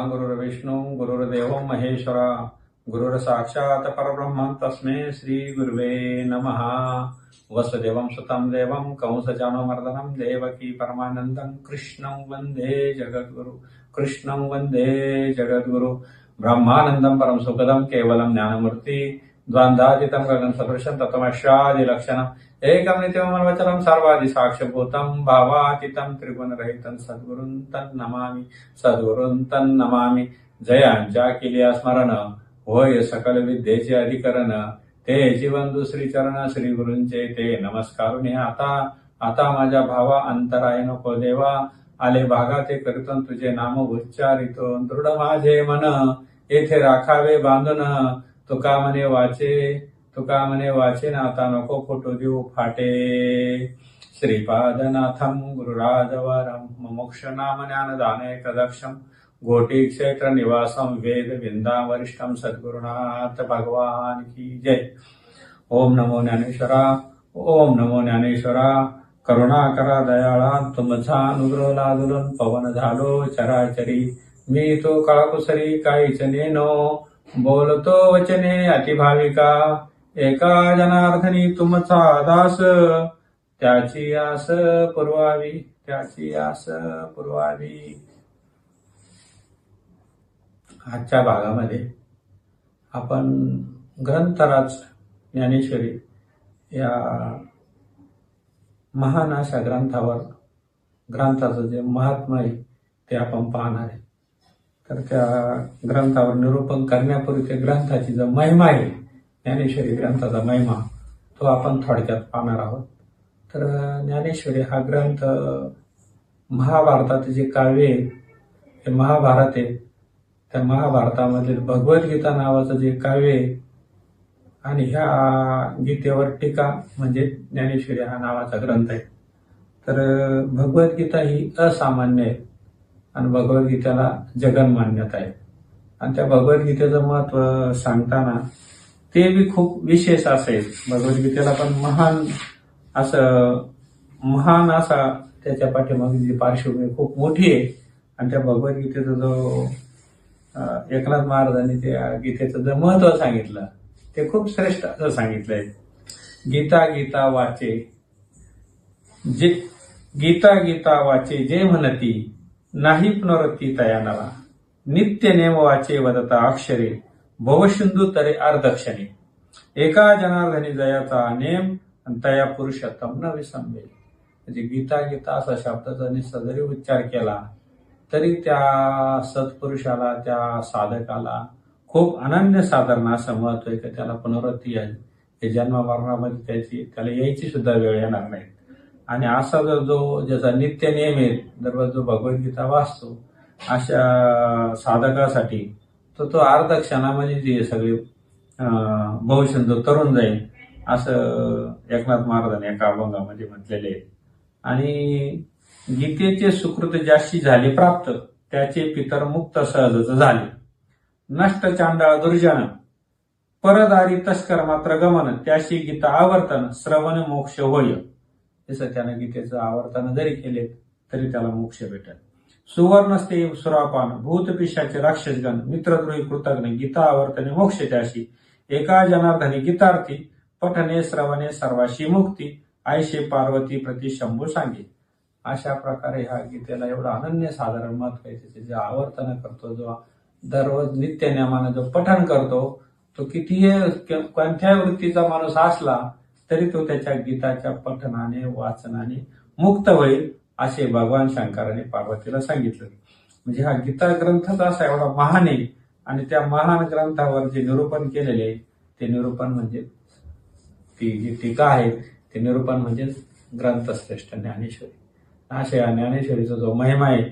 गुरुर्विष्णू गुरुर्देव महेश्वरा गुरुर्साक्षात् परब्रह्म तस्मै श्री गुरुवे नमः। वसुदेवं सुतं देवं कंसचाणूरमर्दनं देवकी परमानन्दं कृष्णं वन्दे जगद्गुरु ब्रह्मानन्दं परं सुखदं केवलं ज्ञानमूर्ति द्वन्द्वातीतं गगनसदृशं तत्त्वमस्यादिलक्षणम् एकं नित्यमनवचनं सर्वादि साक्ष्यभूतं भावातीतं त्रिगुणरहितं सद्गुरुं तन्नमामि जयांच्या केल्या स्मरण होय सकल विद्येचे अधिकरण ते जीवन दुसरी चरण श्री गुरूंचे ते नमस्कारुनी आता माझ्या भावा अंतराय नको देवा आले भागा ते कीर्तन तुझे नाम उच्चारितो दृढ माझे मन येथे राखावे बांधून तुका म्हणे वाचे ना आता नको फोटो देऊ फाटे श्रीपादनाथम गुरुराजवरम मोक्ष नाम ज्ञानदान एकदक्षम गोटी क्षेत्र निवासम वेद विंदा वरिष्ठम सद्गुरुनाथ भगवान की जय। ओम नमो ज्ञानेश्वरा करुणा करा दयाळा तुमचा अनुग्रह लादुलन पवन झालो चराचरी मी तो काळकुसरी काहीच नेनो बोलतो वचने अतिभाविका एका जनार्दनी तुमचा दास त्याची आस पुरवावी। आजच्या भागामध्ये आपण ग्रंथराज ज्ञानेश्वरी या महान अशा ग्रंथाचं जे महात्मा आहे ते आपण पाहणार आहे। तर त्या ग्रंथावर निरूपण करण्यापूर्वी त्या ग्रंथाची जो महिमा आहे ज्ञानेश्वरी ग्रंथाचा महिमा तो आपण थोडक्यात पाहणार आहोत। तर ज्ञानेश्वरी हा ग्रंथ महाभारताचे जे काव्य आहे हे महाभारत आहे त्या महाभारतामधील भगवद्गीता नावाचं जे काव्य आहे आणि ह्या गीतेवर टीका म्हणजे ज्ञानेश्वरी हा नावाचा ग्रंथ आहे। तर भगवद्गीता ही असामान्य आहे आणि भगवद्गीतेला जगन्मान्यता आहे आणि त्या भगवद्गीतेचं महत्व सांगताना ते बी खूप विशेष असेल। भगवद्गीतेला पण महान असा त्याच्या पाठीमागे जी पार्श्वभूमी खूप मोठी आहे आणि त्या भगवद्गीतेचा जो एकनाथ महाराजांनी त्या गीतेचं जे महत्व सांगितलं ते खूप श्रेष्ठ असं सांगितलंय। गीता वाचे जे म्हणती नाही पुनरती तया नवा नित्य नेम वाचे वदता अक्षरे भवसिंधू तरे अर्धक्षणे एका जनार्दनी जयाचा नेम तया पुरुषोत्तम न विसंबे। म्हणजे गीता असा शब्दाचा निश्चित जरी उच्चार केला तरी त्या सत्पुरुषाला त्या साधकाला खूप अनन्य साधारण असं महत्व आहे की त्याला पुनरावृत्ती हे जन्म मरणामध्ये त्याला यायची सुद्धा वेळ येणार नाही। आणि असा जो ज्याचा नित्य नियम आहे दररोज जो भगवद्गीता वाचतो अशा साधकासाठी तो अर्ध क्षणामध्ये जे सगळे भविष्य तरुण जाईल असं एकनाथ महाराजांनी एका अभंगामध्ये म्हटलेले आहे। आणि गीतेचे सुकृत ज्याशी झाले प्राप्त त्याचे पितर मुक्त सहजच झाले नष्ट चांडाळ दुर्जन परदारी तस्कर मात्र गमन त्याशी गीता आवर्तन श्रवण मोक्ष होय। जसं त्यानं गीतेचं आवर्तन जरी केले तरी त्याला मोक्ष भेटेल। सुवर्णस्ते सुरापान भूत पिशाचे राक्षसगण मित्रद्रोही कृतज्ञ गीता आवर्तने मोक्ष त्याशी एका जनार्दनी गीतार्थी पठने श्रवणे सर्वाशी मुक्ती आयशे पार्वती प्रति शंभू सांगे। अशा प्रकारे ह्या गीतेला एवढं अनन्य साधारण महत्व आहे। त्याचे जे आवर्तन करतो जो दररोज नित्य नियमानं जो पठण करतो तो कितीही कोणत्याही वृत्तीचा माणूस असला तरी तो त्याच्या गीताच्या पठणाने वाचनाने मुक्त होईल असे भगवान शंकराने पार्वतीला सांगितलं। म्हणजे हा गीता ग्रंथच असा एवढा महान आहे आणि त्या महान ग्रंथावर जे निरूपण केलेले आहे ते निरूपण म्हणजे ती जी टीका आहे ते निरूपण म्हणजे ग्रंथश्रेष्ठ ज्ञानेश्वरी। अशा ज्ञानेश्वरीचा जो महिमा आहे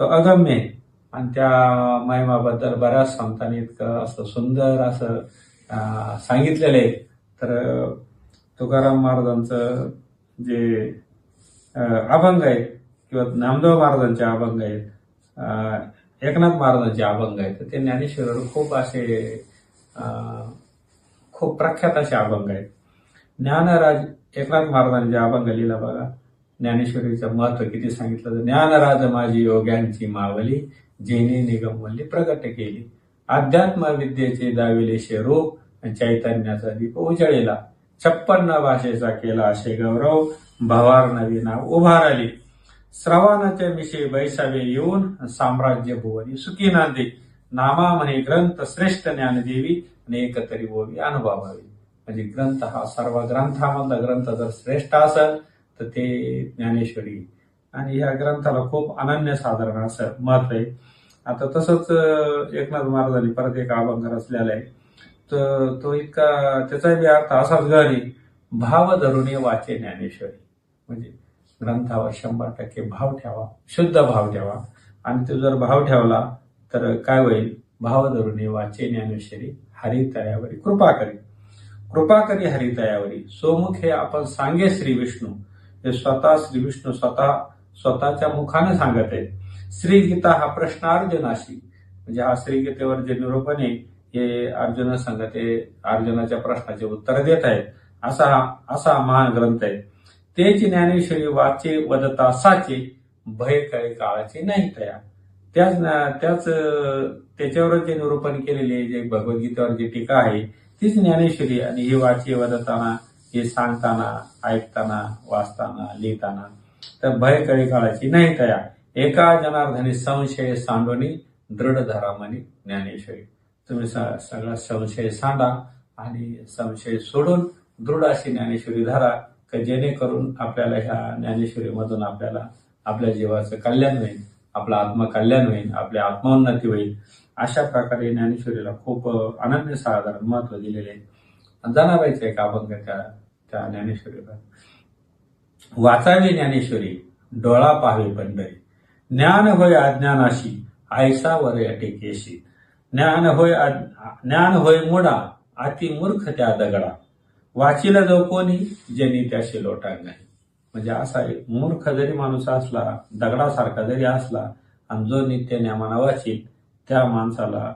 तो अगम्य आहे आणि त्या महिमाबद्दल बऱ्याच संतांनी इतकं असं सुंदर असं सांगितलेलं आहे। तर तुकाराम महाराजांचं जे अभंग आहेत किंवा नामदेव महाराजांचे अभंग आहेत एकनाथ महाराजांचे अभंग आहेत ते ज्ञानेश्वरीवर खूप प्रख्यात असे अभंग आहेत। ज्ञानराज एकनाथ महाराजांचे अभंग लिहिला बघा ज्ञानेश्वरीचं महत्व किती सांगितलं। ज्ञानराज माझी योग्यांची मावली जेने निगमवल्ली प्रगट केली. अध्यात्म विद्येचे दाविलेशे रूप चैतन्याचा दीप उजळेला. 56 भाषेचा केला असे गौरव भवार नवी नाव उभारली. श्रवणाच्या मिशे बैसावे येऊन साम्राज्य भुवनी सुखी नांदे. नामा म्हणे ग्रंथ श्रेष्ठ ज्ञानदेवी आणि एकतरी ओवी अनुभवावी. म्हणजे ग्रंथ हा सर्व ग्रंथामधला ग्रंथ जर श्रेष्ठ असेल तर ते ज्ञानेश्वरी. आणि या ग्रंथाला खूप अनन्यसाधारण असं महत्व आहे. आता तसंच एकनाथ महाराजांनी परत एक अभंग रचलेला आहे. तर तो इतका त्याचा बी अर्थ असाच घरी भाव धरुणी वाचे ज्ञानेश्वरी. म्हणजे ग्रंथावर 100% भाव ठेवा, शुद्ध भाव ठेवा. आणि तो जर भाव ठेवला तर काय होईल? भाव धरुणी वाचे ज्ञानेश्वरी हरितयावरी कृपा करी. कृपा करी हरितयावरी. सोमुख हे आपण सांगे श्री विष्णू. हे स्वतः श्री विष्णू स्वतःच्या मुखाने सांगत आहेत. श्री गीता हा प्रश्न अर्जुनाशी. म्हणजे हा श्री गीतेवर जे निरूपण आहे हे अर्जुना सांगते, अर्जुनाच्या प्रश्नाचे उत्तर देत आहेत. असा महान ग्रंथ आहे. तेच ज्ञानेश्वरी वाचे वदता साचे भय कळे काळाचे नाही तया. त्याच्यावर जे निरूपण केलेले जे भगवद्गीतेवर जी टीका आहे तीच ज्ञानेश्वरी. आणि ही वाचे वदताना, हे सांगताना, ऐकताना, वाचताना, लिहिताना तर भय कळे काळाची नाही तया. एका जनार्दनी संशय सांडोनी दृढ धरा म्हणे ज्ञानेश्वरी. तुम्ही सगळा संशय सांडा आणि संशय सोडून दृढ अशी ज्ञानेश्वरी धरा, की जेणेकरून आपल्याला ह्या ज्ञानेश्वरीमधून आपल्याला आपल्या जीवाचं कल्याण होईल, आपलं आत्मकल्याण होईल, आपली आत्मोन्नती होईल. अशा प्रकारे ज्ञानेश्वरीला खूप अनन्यसाधारण महत्व दिलेले आहे. जनाबाईचं एक अभंग त्या ज्ञानेश्वरीला. वाचावी ज्ञानेश्वरी डोळा पाहावे पंढरी. ज्ञान होय अज्ञानाशी आयसा वर अटेकेशी. ज्ञान होय मुडा अति मूर्ख त्या दगडा. वाचिला जो कोणी ज्यांनी त्याशी लोटांग नाही. म्हणजे असा एक मूर्ख जरी माणूस असला, दगडासारखा जरी असला, आणि जो नित्य ज्ञानाला वाचील त्या माणसाला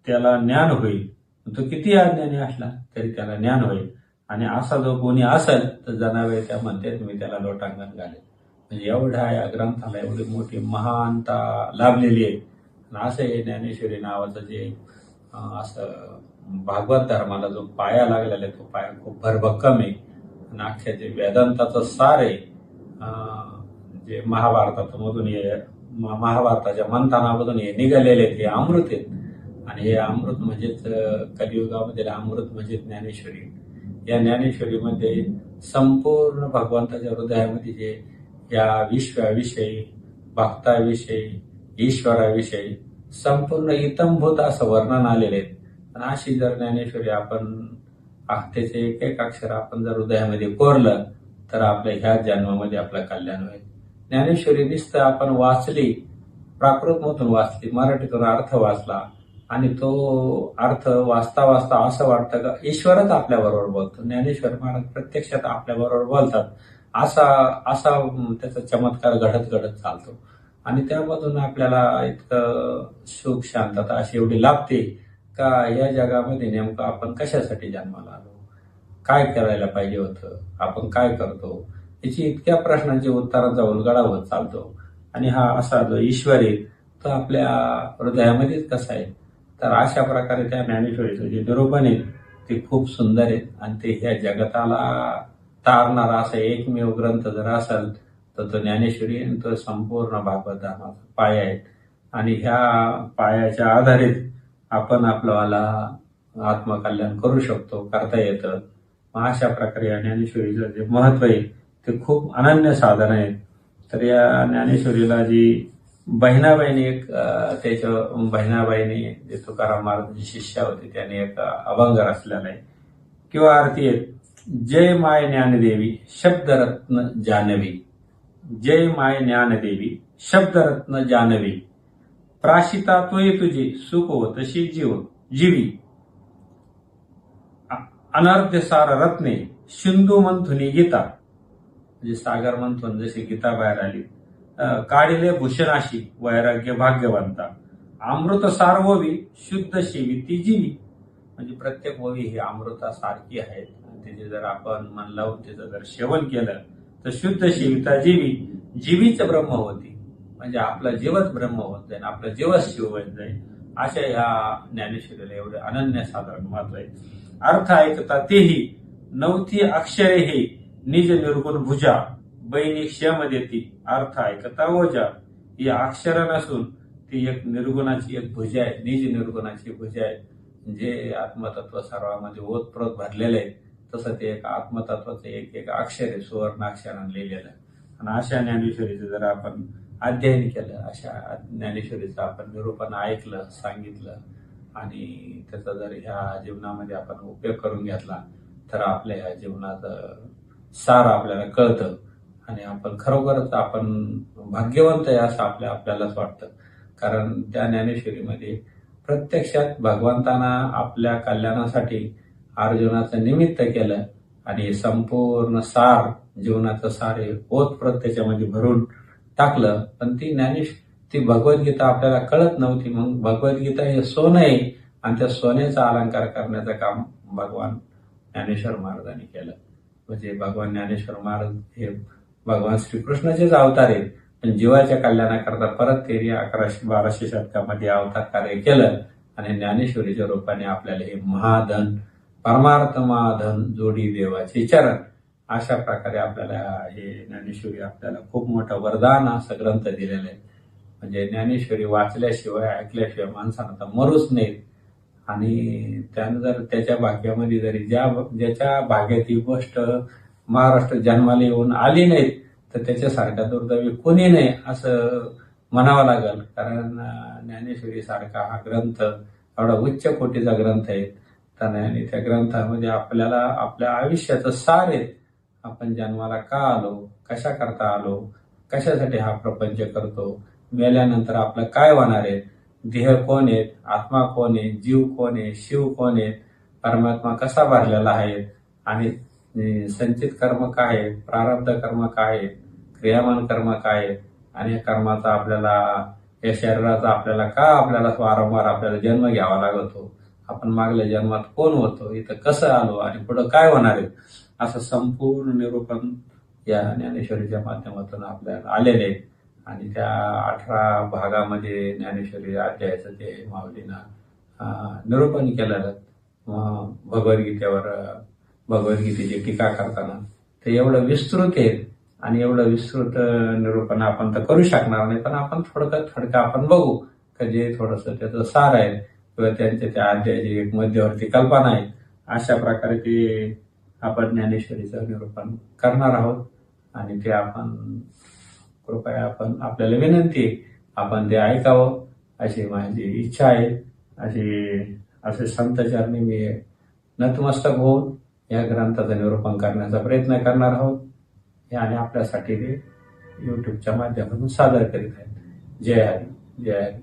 त्याला ज्ञान होईल. तो किती अज्ञानी असला तरी त्याला ज्ञान होईल. आणि असा जो कोणी असेल तर जनावे त्या म्हणते मी त्याला लोटांगण घालेल. म्हणजे एवढ्या या ग्रंथाला एवढी मोठी महानता लाभलेली आहे. आणि असं हे ज्ञानेश्वरी नावाचं जे असं भागवत धर्माला जो पाया लागलेला आहे तो पाया खूप भरभक्कम आहे. आणि अख्ख्या जे वेदांताचं सार आहे जे महाभारतामधून महाभारताच्या मंथनामधून हे निघालेले हे अमृत आहेत. आणि हे अमृत म्हणजेच कलियुगामध्ये अमृत म्हणजे ज्ञानेश्वरी. या ज्ञानेश्वरीमध्ये संपूर्ण भगवंताच्या हृदयामध्ये जे या विश्वाविषयी, भक्ताविषयी, ईश्वराविषयी संपूर्ण इतंभूत असं वर्णन आलेले आहेत. आणि अशी जर ज्ञानेश्वरी आपण त्याचे एक एक अक्षर आपण जर हृदयामध्ये कोरलं तर आपल्या ह्या जन्मामध्ये आपलं कल्याण होईल. ज्ञानेश्वरी नुसतं आपण वाचली, प्राकृतमधून वाचली, मराठीतून अर्थ वाचला आणि तो अर्थ वाचता वाचता असं वाटतं का ईश्वरच आपल्या बरोबर बोलतो. ज्ञानेश्वर महाराज प्रत्यक्षात आपल्या बरोबर बोलतात. असा त्याचा चमत्कार घडत चालतो. आणि त्यामधून आपल्याला इतकं सुख शांतता अशी एवढी लाभते का या जगामध्ये नेमकं आपण कशासाठी जन्माला आलो, काय करायला पाहिजे होतं, आपण काय करतो, याची इतक्या प्रश्नांची उत्तरांचा उलगडा होत चालतो. आणि हा असा जो ईश्वर आहे तो आपल्या हृदयामध्येच कसा आहे. तर अशा प्रकारे त्या ज्ञानेश्वरीचं जे निरूपण आहे ते खूप सुंदर आहे. आणि ते ह्या जगताला तारणारा असा एकमेव ग्रंथ जर असेल तर तो ज्ञानेश्वरी आणि तो संपूर्ण भागवत धर्माचा पाया आहे. आणि ह्या पायाच्या आधारित आपण आपल्याला आत्मकल्याण करू शकतो, करता येतं. मग अशा प्रकारे या ज्ञानेश्वरीचं जे महत्व आहे ते खूप अनन्यसाधारण आहे. तर या ज्ञानेश्वरीला जी बहिणाबाईने बहिणाबाईने जे तुकाराम महाराजांची शिष्या होती त्याने एक अभंग रचलेला आहे किंवा आरती आहे. जय माय ज्ञानदेवी शब्दरत्न जानवी. जय माय ज्ञानदेवी शब्दरत्न जानवी. प्राशिता तोय तुझी सुख हो तशी जीवी. अनर्ध्यसार रत्ने सिंधू मंथुनी गीता. म्हणजे सागर मंथून जशी गीता बाहेर आली. काढिले भूषणाशी वैराग्य भाग्यवंता. अमृत सार्ववी शुद्ध शेवी ती जीवी. म्हणजे प्रत्येक ओवी ही अमृतासारखी आहेत. त्याचे जर आपण मन लावून त्याचं जर सेवन केलं तर शुद्ध शेविता जीवी. जीवीच ब्रह्म होती. म्हणजे आपला जीवच ब्रह्म होत जाईल, आपला जीवच शिव होत जाईल, अशा ह्या ज्ञानेश्वरीला एवढे अनन्यसाधारण महत्व आहे. अर्थ ऐकता तेही नवथी अक्षरे हे निज निर्गुण भुजा बैनी क्षम देती अर्थ ऐकता ओजा. ही अक्षर नसून ती एक निर्गुणाची एक भुजा आहे, निज निर्गुणाची भुजा आहे. जे आत्मतत्व सर्वांमध्ये ओतप्रोत भरलेलं आहे तसं ते एक आत्मतत्वाचं एक एक अक्षर आहे, सुवर्णाक्षरानं लिहिलेलं. आणि अशा ज्ञानेश्वरीचं जर आपण अध्ययन केलं, अशा ज्ञानेश्वरीचं आपण निरूपण ऐकलं, सांगितलं आणि त्याचा जर ह्या जीवनामध्ये आपण उपयोग करून घेतला तर आपल्या ह्या जीवनाचं सार आपल्याला कळतं आणि आपण खरोखरच आपण भाग्यवंत आहे असं आपल्यालाच वाटतं. कारण त्या ज्ञानेश्वरीमध्ये प्रत्यक्षात भगवंतांना आपल्या कल्याणासाठी अर्जुनाचं निमित्त केलं आणि संपूर्ण सार, जीवनाचं सार हे ओतप्रोत त्याच्यामध्ये भरून टाकलं. पण ती भगवद्गीता आपल्याला कळत नव्हती. मग भगवद्गीता हे सोनं आहे आणि त्या सोन्याचा अलंकार करण्याचं काम भगवान ज्ञानेश्वर महाराजांनी केलं. म्हणजे भगवान ज्ञानेश्वर महाराज हे भगवान श्रीकृष्णाचेच अवतार आहेत, पण जीवाच्या कल्याणाकरता परत ते 1100-1200 शतकामध्ये अवतार कार्य केलं आणि ज्ञानेश्वरीच्या रूपाने आपल्याला हे महाधन, परमार्थ महाधन जोडी देवाचे चरण, अशा प्रकारे आपल्याला हे ज्ञानेश्वरी आपल्याला खूप मोठं वरदान असं ग्रंथ दिलेलं आहे. म्हणजे ज्ञानेश्वरी वाचल्याशिवाय ऐकल्याशिवाय माणसानं तर मरूच नाहीत. आणि त्यानं जर त्याच्या भाग्यामध्ये जरी ज्याच्या भाग्यात ही गोष्ट महाराष्ट्र जन्माला येऊन आली नाहीत तर त्याच्यासारखा दुर्दैवी कोणी नाही असं म्हणावं लागेल. कारण ज्ञानेश्वरी सारखा हा ग्रंथ एवढा उच्च कोटीचा ग्रंथ आहे. आणि त्या ग्रंथामध्ये आपल्याला आपल्या आयुष्याचं सार आहे. आपण जन्माला का आलो, कशा करता आलो, कशासाठी हा प्रपंच करतो, मेल्यानंतर आपलं काय होणार आहे, देह कोण आहेत, आत्मा कोण आहे, जीव कोण आहे, शिव कोण आहे, परमात्मा कसा भरलेला आहे आणि संचित कर्म काय आहे, प्रारब्ध कर्म काय आहे, क्रियामान कर्म काय आहे आणि या कर्माचा आपल्याला, या शरीराचा आपल्याला वारंवार आपल्याला जन्म घ्यावा लागतो, आपण मागल्या जन्मात कोण होतो, इथं कसं आलो आणि पुढं काय होणार आहे, असं संपूर्ण निरूपण या ज्ञानेश्वरीच्या माध्यमातून आपल्याला आलेले आहे. आणि त्या 18 भागामध्ये ज्ञानेश्वरी अध्यायाचं ते माऊलीनं निरूपण केलेलं भगवद्गीतेची टीका करताना ते एवढं विस्तृत आहे. आणि एवढं विस्तृत निरूपण आपण तर करू शकणार नाही, पण आपण थोडकं आपण बघू का जे थोडंसं त्याचं सार आहे किंवा त्यांच्या त्या अध्यायाची एक मध्यवर्ती कल्पना आहे. अशा प्रकारे ते आपण ज्ञानेश्वरीचं निरूपण करणार आहोत. आणि ते आपण कृपया आपल्याला विनंती आहे आपण ते ऐकावं अशी माझी इच्छा आहे. असे संतचरणी मी नतमस्तक होऊन या ग्रंथाचं निरूपण करण्याचा प्रयत्न करणार आहोत आणि आपल्यासाठी ते युट्यूबच्या माध्यमातून सादर करीत आहेत. जय हरी, जय हरी.